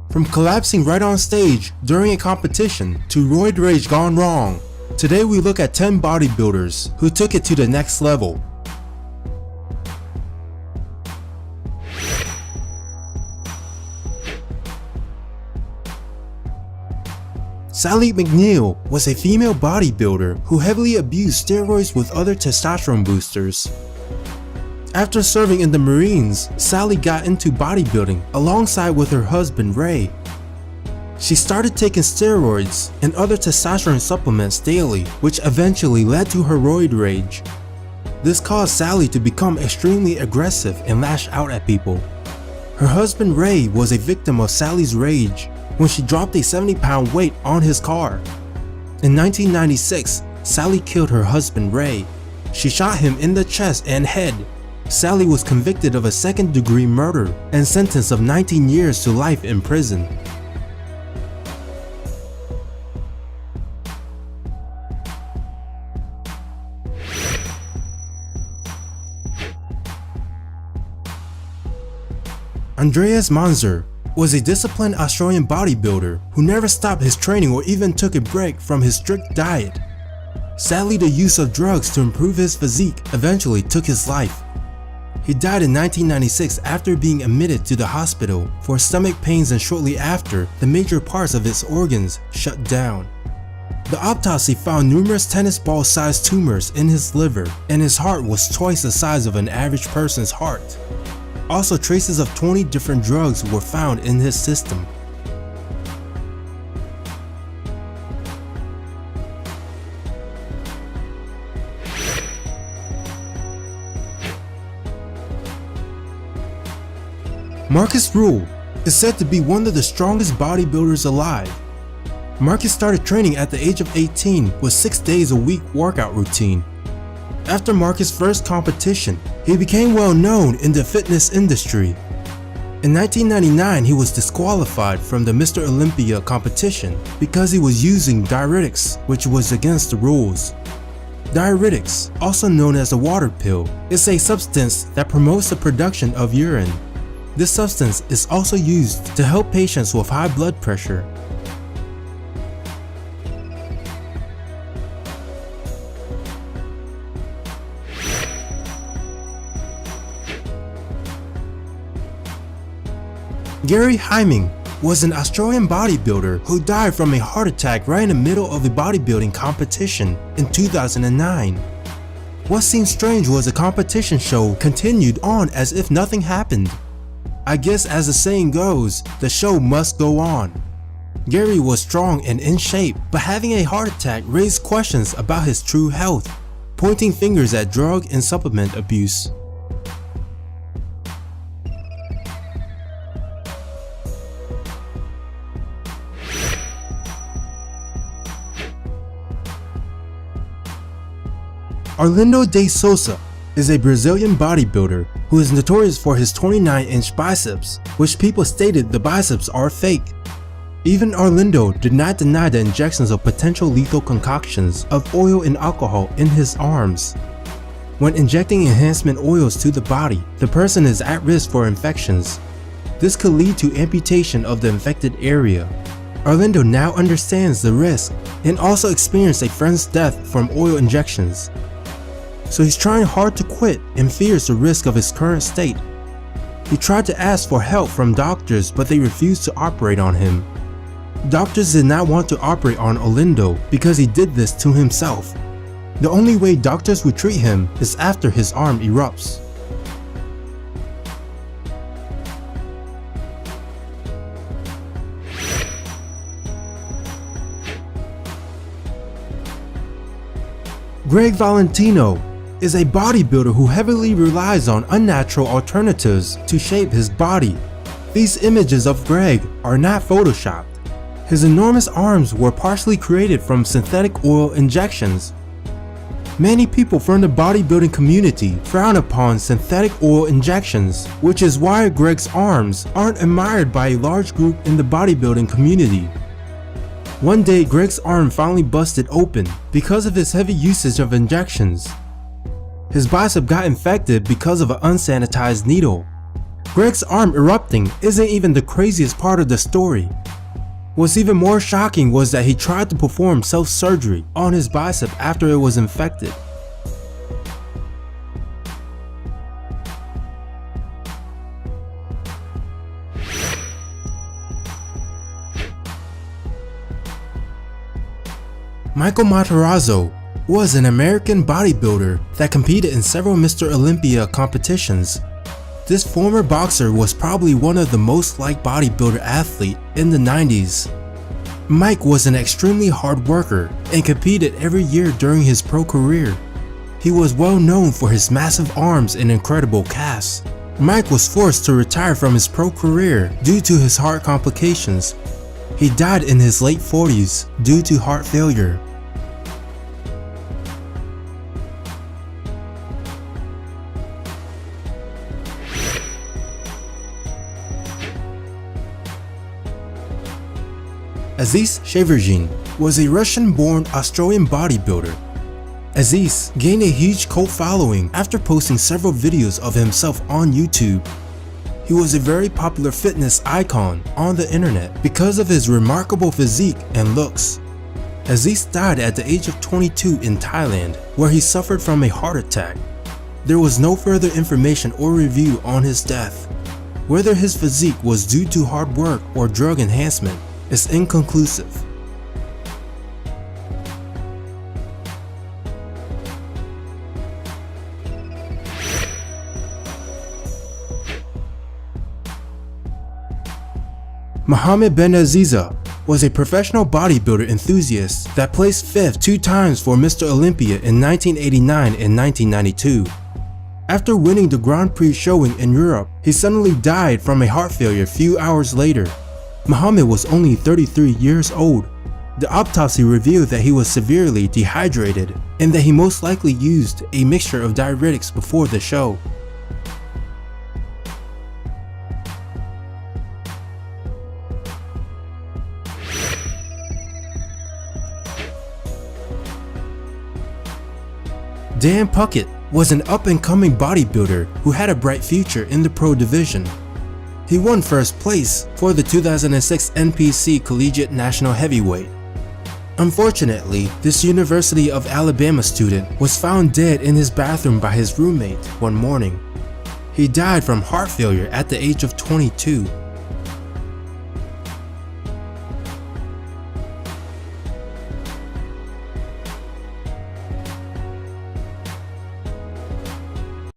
From collapsing right on stage during a competition to roid rage gone wrong, today we look at 10 bodybuilders who took it to the next level. Sally McNeil was a female bodybuilder who heavily abused steroids with other testosterone boosters. After serving in the Marines, Sally got into bodybuilding alongside with her husband Ray. She started taking steroids and other testosterone supplements daily, which eventually led to her roid rage. This caused Sally to become extremely aggressive and lash out at people. Her husband Ray was a victim of Sally's rage when she dropped a 70-pound weight on his car. In 1996, Sally killed her husband Ray. She shot him in the chest and head. Sally was convicted of a second-degree murder and sentenced of 19 years to life in prison. Andreas Manzer was a disciplined Australian bodybuilder who never stopped his training or even took a break from his strict diet. Sadly, the use of drugs to improve his physique eventually took his life. He died in 1996 after being admitted to the hospital for stomach pains, and shortly after, the major parts of his organs shut down. The autopsy found numerous tennis ball-sized tumors in his liver, and his heart was twice the size of an average person's heart. Also, traces of 20 different drugs were found in his system. Marcus Rule is said to be one of the strongest bodybuilders alive. Marcus started training at the age of 18 with 6 days a week workout routine. After Marcus' first competition, he became well known in the fitness industry. In 1999, he was disqualified from the Mr. Olympia competition because he was using diuretics, which was against the rules. Diuretics, also known as a water pill, is a substance that promotes the production of urine. This substance is also used to help patients with high blood pressure. Gary Hyming was an Australian bodybuilder who died from a heart attack right in the middle of a bodybuilding competition in 2009. What seemed strange was the competition show continued on as if nothing happened. I guess, as the saying goes, the show must go on. Gary was strong and in shape, but having a heart attack raised questions about his true health, pointing fingers at drug and supplement abuse. Arlindo de Souza is a Brazilian bodybuilder who is notorious for his 29-inch biceps, which people stated the biceps are fake. Even Arlindo did not deny the injections of potential lethal concoctions of oil and alcohol in his arms. When injecting enhancement oils to the body, the person is at risk for infections. This could lead to amputation of the infected area. Arlindo now understands the risk and also experienced a friend's death from oil injections. So he's trying hard to quit and fears the risk of his current state. He tried to ask for help from doctors, but they refused to operate on him. Doctors did not want to operate on Arlindo because he did this to himself. The only way doctors would treat him is after his arm erupts. Greg Valentino is a bodybuilder who heavily relies on unnatural alternatives to shape his body. These images of Greg are not photoshopped. His enormous arms were partially created from synthetic oil injections. Many people from the bodybuilding community frown upon synthetic oil injections, which is why Greg's arms aren't admired by a large group in the bodybuilding community. One day, Greg's arm finally busted open because of his heavy usage of injections. His bicep got infected because of an unsanitized needle. Greg's arm erupting isn't even the craziest part of the story. What's even more shocking was that he tried to perform self-surgery on his bicep after it was infected. Michael Matarazzo was an American bodybuilder that competed in several Mr. Olympia competitions. This former boxer was probably one of the most liked bodybuilder athlete in the 90s. Mike was an extremely hard worker and competed every year during his pro career. He was well known for his massive arms and incredible casts. Mike was forced to retire from his pro career due to his heart complications. He died in his late 40s due to heart failure. Aziz Shavergin was a Russian-born Australian bodybuilder. Aziz gained a huge cult following after posting several videos of himself on YouTube. He was a very popular fitness icon on the internet because of his remarkable physique and looks. Aziz died at the age of 22 in Thailand, where he suffered from a heart attack. There was no further information or review on his death. Whether his physique was due to hard work or drug enhancement is inconclusive. Mohammed Ben Aziza was a professional bodybuilder enthusiast that placed 5th 2 times for Mr. Olympia in 1989 and 1992. After winning the Grand Prix showing in Europe, he suddenly died from a heart failure a few hours later. Mohammed was only 33 years old. The autopsy revealed that he was severely dehydrated and that he most likely used a mixture of diuretics before the show. Dan Puckett was an up-and-coming bodybuilder who had a bright future in the pro division. He won first place for the 2006 NPC Collegiate National Heavyweight. Unfortunately, this University of Alabama student was found dead in his bathroom by his roommate one morning. He died from heart failure at the age of 22.